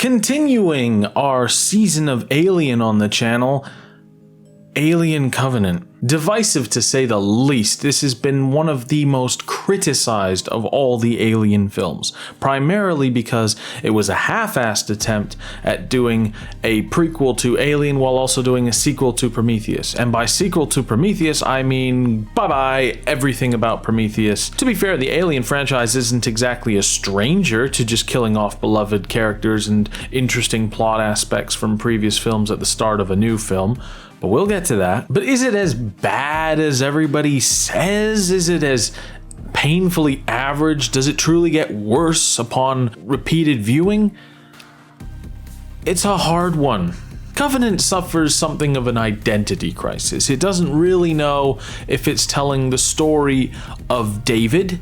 Continuing our season of Alien on the channel, Alien Covenant. Divisive to say the least, this has been one of the most criticized of all the Alien films, primarily because it was a half-assed attempt at doing a prequel to Alien while also doing a sequel to Prometheus. And by sequel to Prometheus, I mean bye-bye everything about Prometheus. To be fair, the Alien franchise isn't exactly a stranger to just killing off beloved characters and interesting plot aspects from previous films at the start of a new film. But we'll get to that. But is it as bad as everybody says? Is it as painfully average? Does it truly get worse upon repeated viewing? It's a hard one. Covenant suffers something of an identity crisis. It doesn't really know if it's telling the story of David,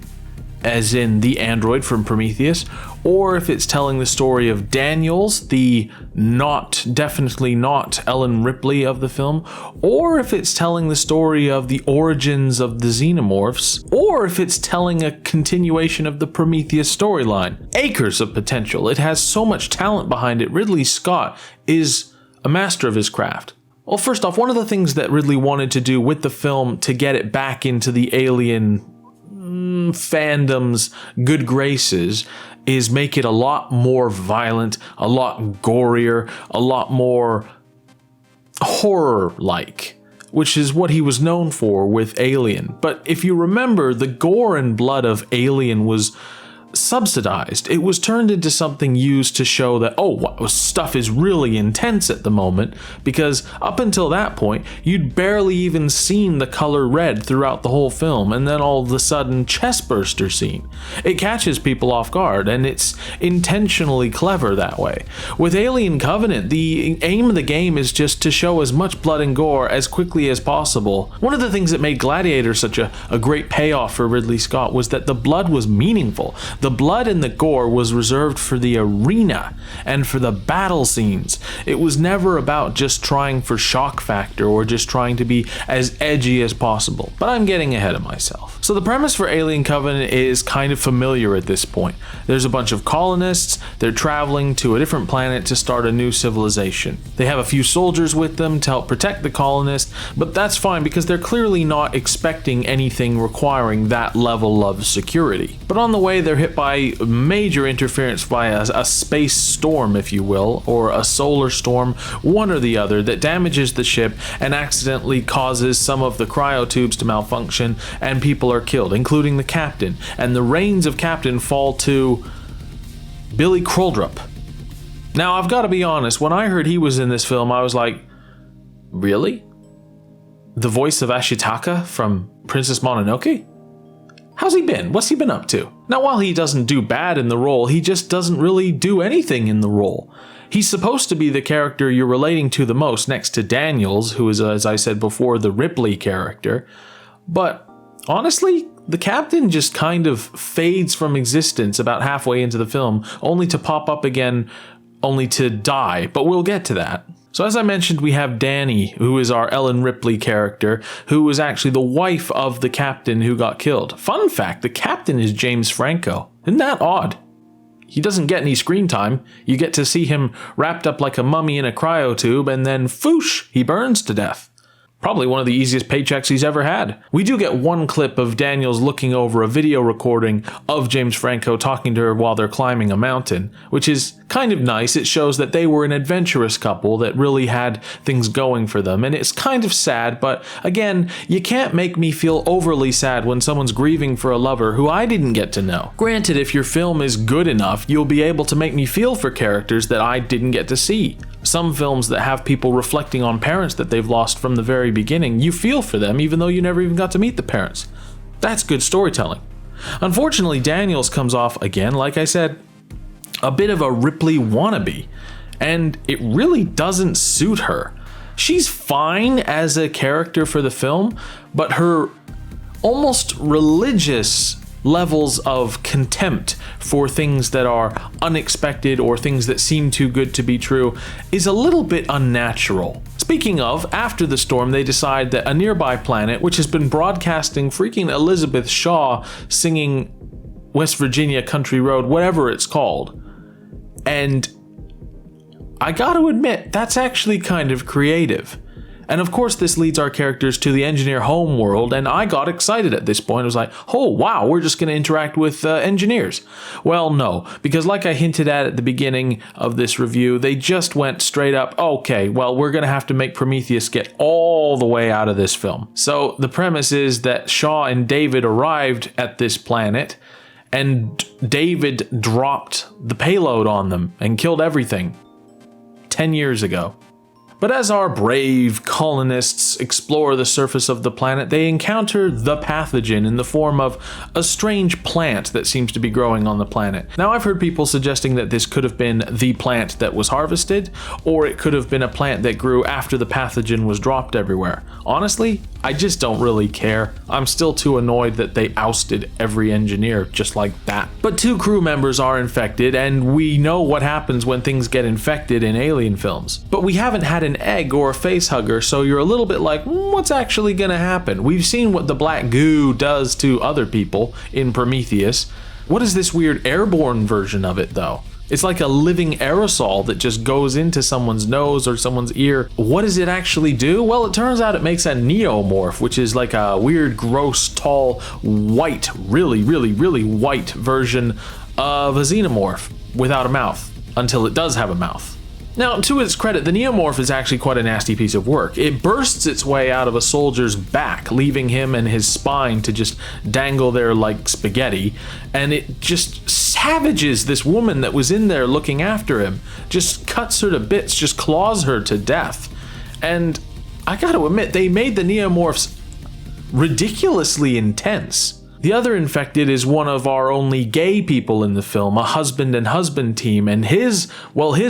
as in the android from Prometheus, or if it's telling the story of Daniels, the definitely not Ellen Ripley of the film, or if it's telling the story of the origins of the xenomorphs, or if it's telling a continuation of the Prometheus storyline. Acres of potential. It has so much talent behind it. Ridley Scott is a master of his craft. Well, first off, one of the things that Ridley wanted to do with the film to get it back into the Alien fandom's good graces is make it a lot more violent, a lot gorier, a lot more horror-like, which is what he was known for with Alien. But if you remember, the gore and blood of Alien was subsidized. It was turned into something used to show that, oh, stuff is really intense at the moment, because up until that point, you'd barely even seen the color red throughout the whole film, and then all of a sudden, chestburster scene. It catches people off guard, and it's intentionally clever that way. With Alien Covenant, the aim of the game is just to show as much blood and gore as quickly as possible. One of the things that made Gladiator such a great payoff for Ridley Scott was that the blood was meaningful. The blood and the gore was reserved for the arena and for the battle scenes. It was never about just trying for shock factor or just trying to be as edgy as possible. But I'm getting ahead of myself. So the premise for Alien Covenant is kind of familiar at this point. There's a bunch of colonists. They're traveling to a different planet to start a new civilization. They have a few soldiers with them to help protect the colonists, but that's fine because they're clearly not expecting anything requiring that level of security. But on the way, they're hit by major interference by a space storm, if you will, or a solar storm, one or the other, that damages the ship and accidentally causes some of the cryotubes to malfunction, and people are killed, including the captain. And the reins of captain fall to Billy Crudup. Now, I've got to be honest, when I heard he was in this film, I was like, really? The voice of Ashitaka from Princess Mononoke? How's he been? What's he been up to? Now, while he doesn't do bad in the role, he just doesn't really do anything in the role. He's supposed to be the character you're relating to the most, next to Daniels, who is, as I said before, the Ripley character. But honestly, the captain just kind of fades from existence about halfway into the film, only to pop up again, only to die. But we'll get to that. So as I mentioned, we have Danny, who is our Ellen Ripley character, who was actually the wife of the captain who got killed. Fun fact, the captain is James Franco. Isn't that odd? He doesn't get any screen time. You get to see him wrapped up like a mummy in a cryotube, and then foosh, he burns to death. Probably one of the easiest paychecks he's ever had. We do get one clip of Daniels looking over a video recording of James Franco talking to her while they're climbing a mountain, which is kind of nice. It shows that they were an adventurous couple that really had things going for them, and it's kind of sad, but again, you can't make me feel overly sad when someone's grieving for a lover who I didn't get to know. Granted, if your film is good enough, you'll be able to make me feel for characters that I didn't get to see. Some films that have people reflecting on parents that they've lost from the very beginning, you feel for them even though you never even got to meet the parents. That's good storytelling. Unfortunately, Daniels comes off, again, like I said, a bit of a Ripley wannabe, and it really doesn't suit her. She's fine as a character for the film, but her almost religious levels of contempt for things that are unexpected or things that seem too good to be true is a little bit unnatural. Speaking of, after the storm, they decide that a nearby planet, which has been broadcasting freaking Elizabeth Shaw singing West Virginia Country Road, whatever it's called, and I gotta admit, that's actually kind of creative. And of course, this leads our characters to the engineer home world, and I got excited at this point. I was like, oh wow, we're just going to interact with engineers. Well, no, because like I hinted at the beginning of this review, they just went straight up, okay, well, we're going to have to make Prometheus get all the way out of this film. So the premise is that Shaw and David arrived at this planet, and David dropped the payload on them and killed everything 10 years ago. But as our brave colonists explore the surface of the planet, they encounter the pathogen in the form of a strange plant that seems to be growing on the planet. Now, I've heard people suggesting that this could have been the plant that was harvested, or it could have been a plant that grew after the pathogen was dropped everywhere. Honestly, I just don't really care. I'm still too annoyed that they ousted every engineer just like that. But 2 crew members are infected, and we know what happens when things get infected in alien films. But we haven't had an egg or a facehugger, so you're a little bit like, what's actually gonna happen? We've seen what the black goo does to other people in Prometheus. What is this weird airborne version of it, though? It's like a living aerosol that just goes into someone's nose or someone's ear. What does it actually do? Well, it turns out it makes a neomorph, which is like a weird, gross, tall, white, really white version of a xenomorph without a mouth, until it does have a mouth. Now, to its credit, the neomorph is actually quite a nasty piece of work. It bursts its way out of a soldier's back, leaving him and his spine to just dangle there like spaghetti, and it just savages this woman that was in there looking after him, just cuts her to bits, just claws her to death. And I gotta admit, they made the neomorphs ridiculously intense. The other infected is one of our only gay people in the film, a husband and husband team, and his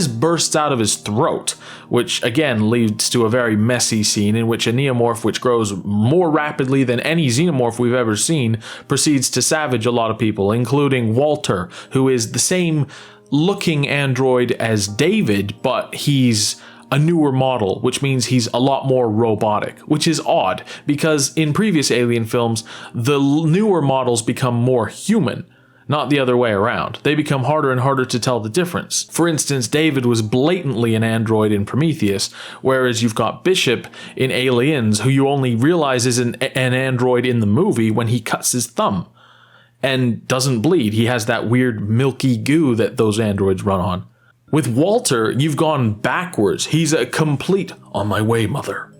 bursts out of his throat, which again leads to a very messy scene in which a neomorph, which grows more rapidly than any xenomorph we've ever seen, proceeds to savage a lot of people, including Walter, who is the same looking android as David, but he's a newer model, which means he's a lot more robotic, which is odd because in previous Alien films, the newer models become more human, not the other way around. They become harder and harder to tell the difference. For instance, David was blatantly an android in Prometheus, whereas you've got Bishop in Aliens, who you only realize is an android in the movie when he cuts his thumb and doesn't bleed. He has that weird milky goo that those androids run on. With Walter, you've gone backwards. He's a complete, on my way, mother.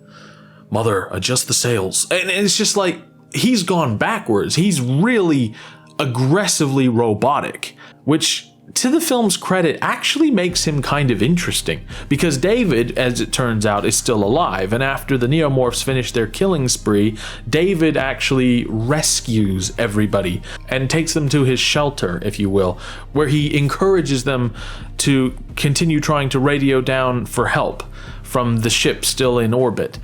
Mother, adjust the sails. And it's just like, he's gone backwards. He's really aggressively robotic, which, to the film's credit, actually makes him kind of interesting. Because David, as it turns out, is still alive. And after the neomorphs finish their killing spree, David actually rescues everybody and takes them to his shelter, if you will, where he encourages them to continue trying to radio down for help from the ship still in orbit.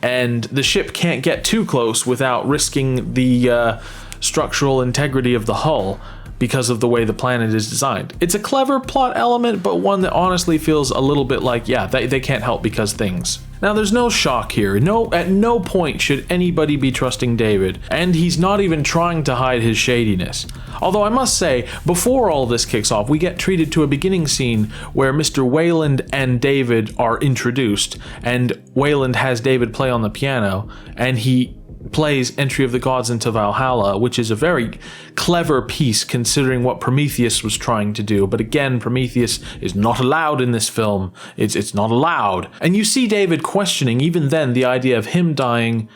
And the ship can't get too close without risking the structural integrity of the hull because of the way the planet is designed. It's a clever plot element, but one that honestly feels a little bit like, yeah, they can't help because things. Now, there's no shock here. At no point should anybody be trusting David, and he's not even trying to hide his shadiness. Although I must say, before all this kicks off, we get treated to a beginning scene where Mr. Wayland and David are introduced, and Wayland has David play on the piano, and he plays Entry of the Gods into Valhalla, which is a very clever piece considering what Prometheus was trying to do. But again, Prometheus is not allowed in this film. It's not allowed. And you see David questioning even then the idea of him dying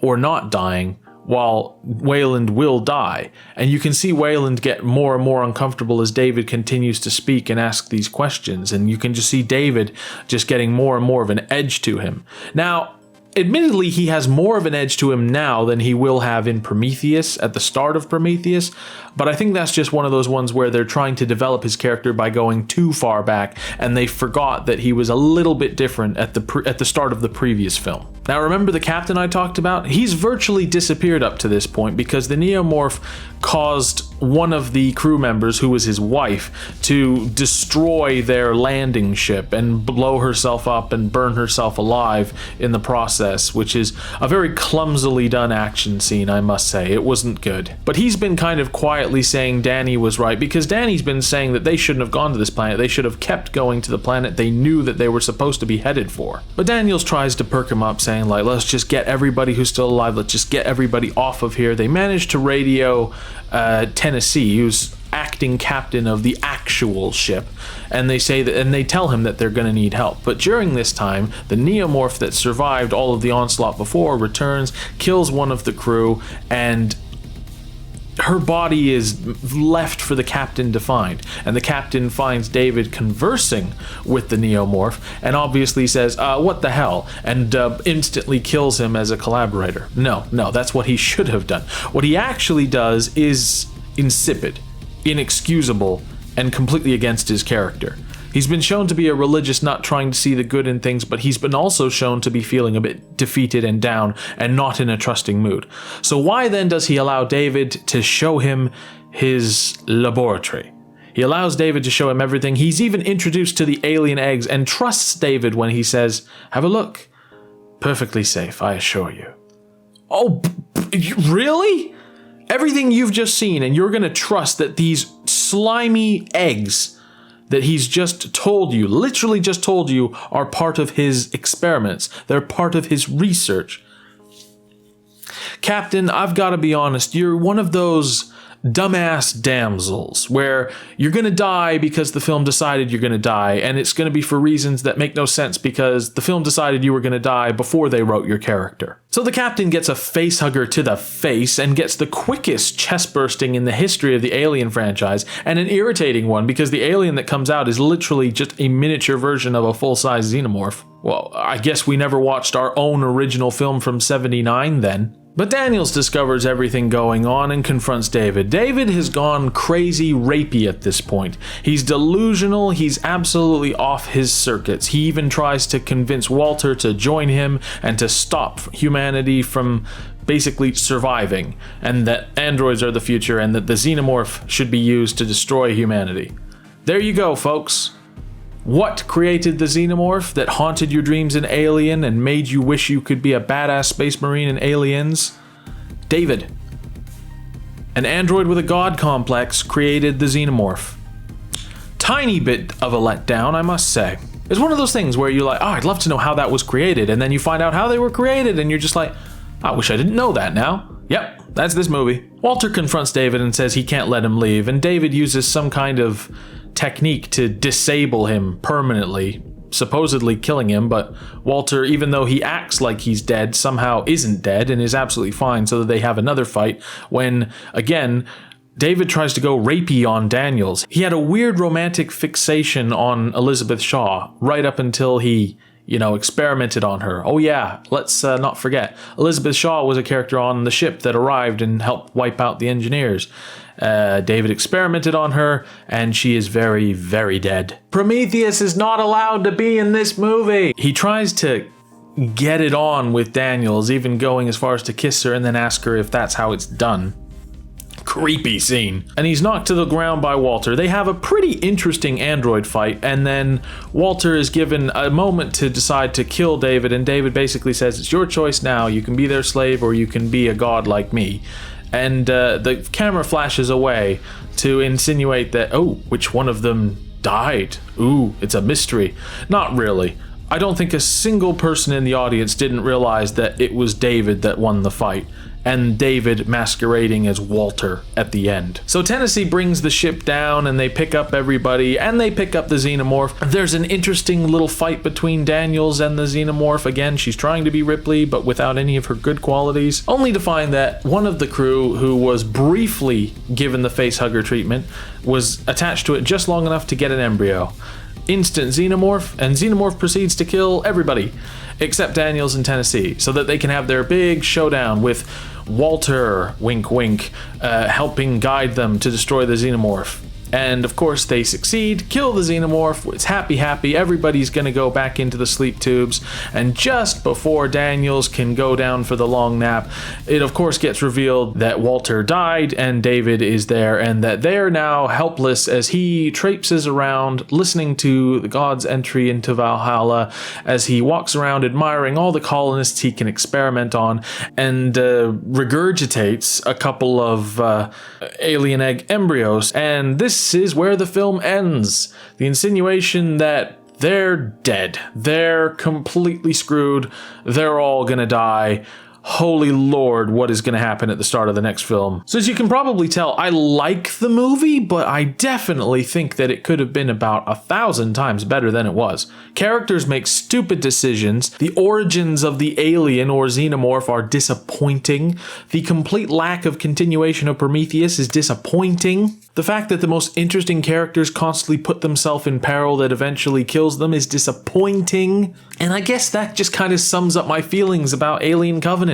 or not dying, while Wayland will die. And you can see Wayland get more and more uncomfortable as David continues to speak and ask these questions. And you can just see David just getting more and more of an edge to him. Now, admittedly, he has more of an edge to him now than he will have in Prometheus, at the start of Prometheus, but I think that's just one of those ones where they're trying to develop his character by going too far back, and they forgot that he was a little bit different at the start of the previous film. Now, remember the captain I talked about? He's virtually disappeared up to this point because the neomorph caused one of the crew members, who was his wife, to destroy their landing ship and blow herself up and burn herself alive in the process, which is a very clumsily done action scene, I must say. It wasn't good. But he's been kind of quietly quietly saying Danny was right, because Danny's been saying that they shouldn't have gone to this planet. They should have kept going to the planet they knew that they were supposed to be headed for. But Daniels tries to perk him up, saying like, let's just get everybody who's still alive, let's just get everybody off of here. They managed to radio Tennessee, who's acting captain of the actual ship, and they say that, and they tell him that they're going to need help. But during this time, the neomorph that survived all of the onslaught before returns, kills one of the crew, and her body is left for the captain to find. And the captain finds David conversing with the neomorph and obviously says, what the hell? And instantly kills him as a collaborator. No, that's what he should have done. What he actually does is insipid, inexcusable, and completely against his character. He's been shown to be a religious nut trying to see the good in things, but he's been also shown to be feeling a bit defeated and down and not in a trusting mood. So why then does he allow David to show him his laboratory? He allows David to show him everything. He's even introduced to the alien eggs and trusts David when he says, have a look. Perfectly safe, I assure you. Oh, really? Everything you've just seen, and you're going to trust that these slimy eggs that he's just told you, literally just told you, are part of his experiments. They're part of his research. Captain, I've got to be honest, you're one of those dumbass damsels where you're going to die because the film decided you're going to die, and it's going to be for reasons that make no sense because the film decided you were going to die before they wrote your character. So the captain gets a facehugger to the face and gets the quickest chest bursting in the history of the Alien franchise, and an irritating one because the alien that comes out is literally just a miniature version of a full-size xenomorph. Well, I guess we never watched our own original film from '79 then. But Daniels discovers everything going on and confronts David. David has gone crazy rapey at this point. He's delusional, he's absolutely off his circuits. He even tries to convince Walter to join him and to stop humanity from basically surviving, and that androids are the future and that the xenomorph should be used to destroy humanity. There you go, folks. What created the xenomorph that haunted your dreams in Alien and made you wish you could be a badass space marine in Aliens? David. An android with a god complex created the xenomorph. Tiny bit of a letdown, I must say. It's one of those things where you're like, oh, I'd love to know how that was created, and then you find out how they were created, and you're just like, I wish I didn't know that now. Yep, that's this movie. Walter confronts David and says he can't let him leave, and David uses some kind of technique to disable him permanently, supposedly killing him, but Walter, even though he acts like he's dead, somehow isn't dead and is absolutely fine, so that they have another fight when, again, David tries to go rapey on Daniels. He had a weird romantic fixation on Elizabeth Shaw right up until he, experimented on her. Oh yeah, let's not forget. Elizabeth Shaw was a character on the ship that arrived and helped wipe out the engineers. David experimented on her, and she is very, very dead. Prometheus is not allowed to be in this movie. He tries to get it on with Daniels, even going as far as to kiss her and then ask her if that's how it's done. Creepy scene. And he's knocked to the ground by Walter. They have a pretty interesting android fight, and then Walter is given a moment to decide to kill David, and David basically says, it's your choice now. You can be their slave or you can be a god like me. And the camera flashes away to insinuate that, oh, which one of them died? Ooh, it's a mystery. Not really. I don't think a single person in the audience didn't realize that it was David that won the fight, and David masquerading as Walter at the end. So Tennessee brings the ship down, and they pick up everybody, and they pick up the xenomorph. There's an interesting little fight between Daniels and the xenomorph. Again, she's trying to be Ripley, but without any of her good qualities, only to find that one of the crew, who was briefly given the facehugger treatment, was attached to it just long enough to get an embryo. Instant xenomorph, and xenomorph proceeds to kill everybody except Daniels and Tennessee, so that they can have their big showdown with Walter, wink wink, helping guide them to destroy the xenomorph. And of course they succeed, kill the xenomorph, it's happy, everybody's gonna go back into the sleep tubes, and just before Daniels can go down for the long nap, it of course gets revealed that Walter died and David is there, and that they're now helpless as he traipses around listening to the god's entry into Valhalla, as he walks around admiring all the colonists he can experiment on, and regurgitates a couple of alien egg embryos. And this is where the film ends. The insinuation that they're dead, they're completely screwed, they're all gonna die. Holy Lord, what is going to happen at the start of the next film? So as you can probably tell, I like the movie, but I definitely think that it could have been about 1,000 times better than it was. Characters make stupid decisions, the origins of the alien or xenomorph are disappointing, the complete lack of continuation of Prometheus is disappointing, the fact that the most interesting characters constantly put themselves in peril that eventually kills them is disappointing, and I guess that just kind of sums up my feelings about Alien Covenant.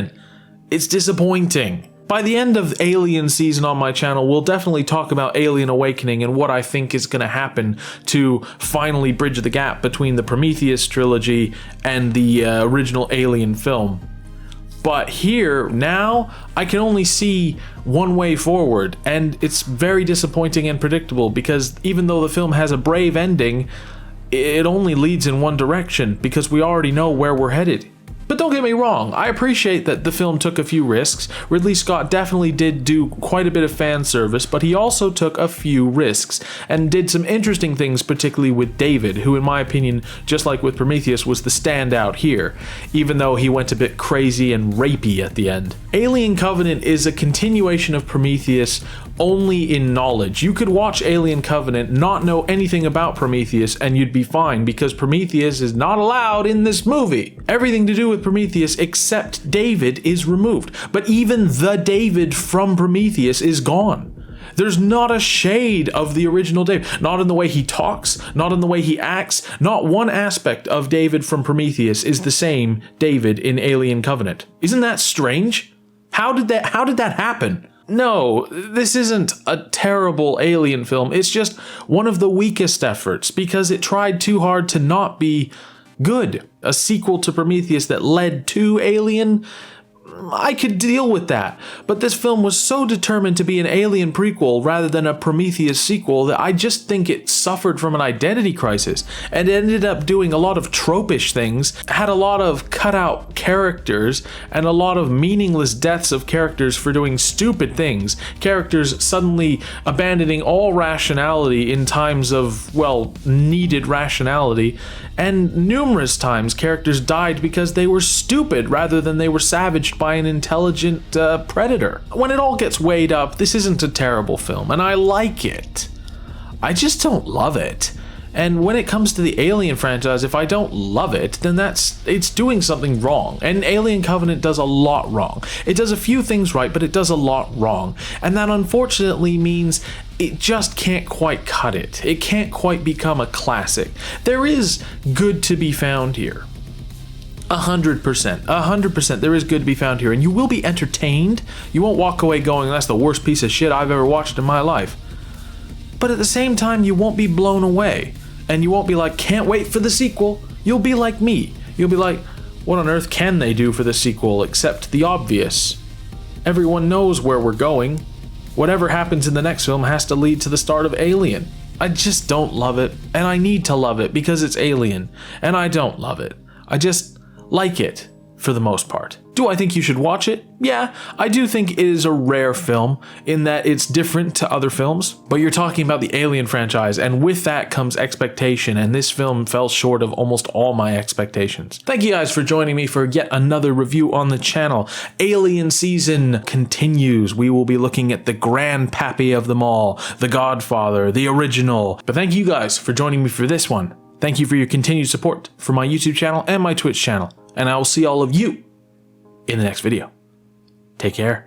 It's disappointing. By the end of Alien season on my channel, we'll definitely talk about Alien Awakening and what I think is going to happen to finally bridge the gap between the Prometheus trilogy and the original Alien film. But here, now, I can only see one way forward, and it's very disappointing and predictable because even though the film has a brave ending, it only leads in one direction because we already know where we're headed. But don't get me wrong, I appreciate that the film took a few risks. Ridley Scott definitely did do quite a bit of fan service, but he also took a few risks and did some interesting things, particularly with David, who in my opinion, just like with Prometheus, was the standout here, even though he went a bit crazy and rapey at the end. Alien Covenant is a continuation of Prometheus only in knowledge. You could watch Alien Covenant, not know anything about Prometheus, and you'd be fine because Prometheus is not allowed in this movie. Everything to do with Prometheus except David is removed, but even the David from Prometheus is gone. There's not a shade of the original David, not in the way he talks, not in the way he acts, not one aspect of David from Prometheus is the same David in Alien Covenant. Isn't that strange? How did that happen? No, this isn't a terrible Alien film, it's just one of the weakest efforts because it tried too hard to not be good. A sequel to Prometheus that led to Alien? I could deal with that, but this film was so determined to be an Alien prequel rather than a Prometheus sequel that I just think it suffered from an identity crisis and ended up doing a lot of tropish things, had a lot of cutout characters and a lot of meaningless deaths of characters for doing stupid things, characters suddenly abandoning all rationality in times of, well, needed rationality, and numerous times characters died because they were stupid rather than they were savaged by an intelligent predator. When it all gets weighed up, this isn't a terrible film, and I like it. I just don't love it. And when it comes to the Alien franchise, if I don't love it, then it's doing something wrong. And Alien Covenant does a lot wrong. It does a few things right, but it does a lot wrong. And that unfortunately means it just can't quite cut it. It can't quite become a classic. There is good to be found here. 100%, there is good to be found here, and you will be entertained. You won't walk away going, that's the worst piece of shit I've ever watched in my life. But at the same time, you won't be blown away, and you won't be like, can't wait for the sequel. You'll be like me. You'll be like, what on earth can they do for the sequel except the obvious? Everyone knows where we're going. Whatever happens in the next film has to lead to the start of Alien. I just don't love it, and I need to love it because it's Alien, and I don't love it. I just like it for the most part. Do I think you should watch it? Yeah, I do think it is a rare film in that it's different to other films, but you're talking about the Alien franchise, and with that comes expectation, and this film fell short of almost all my expectations. Thank you guys for joining me for yet another review on the channel. Alien season continues. We will be looking at the grandpappy of them all, the Godfather, the original. But thank you guys for joining me for this one. Thank you for your continued support for my YouTube channel and my Twitch channel, and I will see all of you in the next video. Take care.